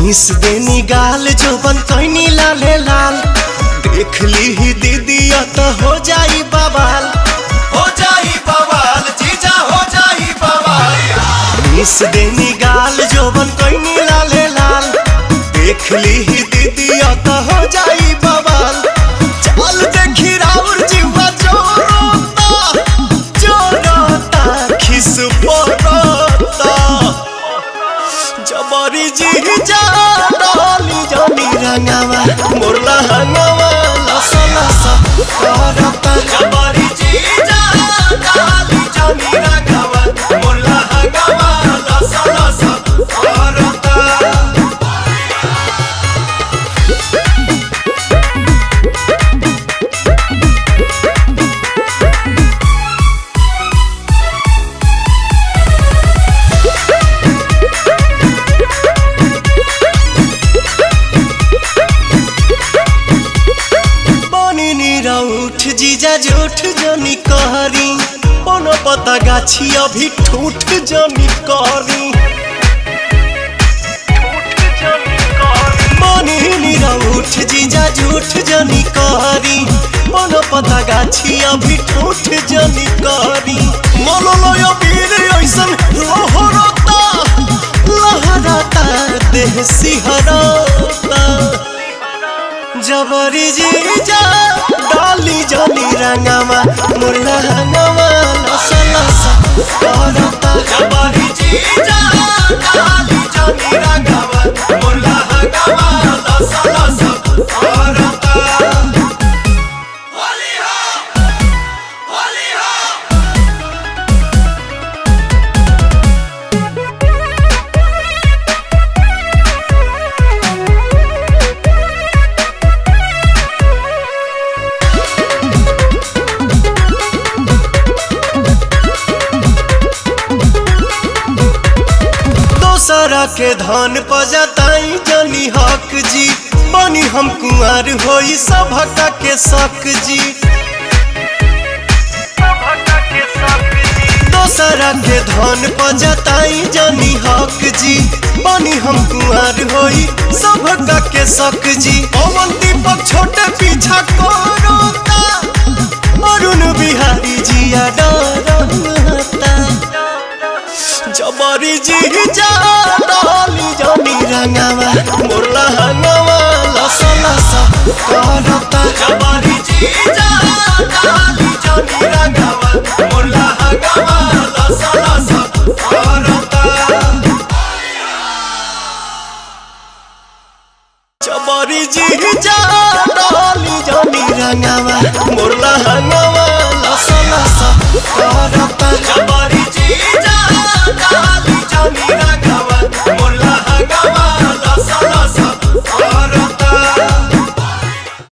Miss देनी गाल जोबन कैनी लाले लाल देख ली ही दीदी तो हो जाई बवाल जीजा हो जाई बवाल। मिस देनी गाल जोबन कैनी लाले लाल देख ली ही दीदी तो हो जाई बवाल। चल देखी राउर जीवा जोरोता खिस पोरोता जबरी जीजा डाली जानी रंगावा मोरला हंगावा लसा लसा करता जबरी जीजा डाली जानी रंगावा मोरला हंगावा लसा लसा करता। उठ जीजा जूठ जनी कहरी कोनो पता गाछी अभी ठूठ जनी कहरी उठ जीजा जूठ जनी कहरी कोनो पता गाछी अभी ठूठ जनी कहरी मोललोय वीर ऐसन लहरता लहरता देह सिहरता जबरी जीजा डाली जानी रंगावा मुरला हंगावा लसा लसा करता जबरी जीजा डाली जानी रंगावा मुरला हंगावा लसा लसा करता। होली हो होली हो सारा के धन पजताई जनी हक जी बनी हम कुंवर होई सभका के शक जी दोसरा के धन पजताई जनी हक जी बनी हम कुंवर होई सभका के शक जी। पवन दीपक छोटे पीछा कोरोता अरुण बिहारी जिया डरता जबरी जीजा डाली जानी रंगावा मोरला हंगावा लसा लसा करता जबरी जीजा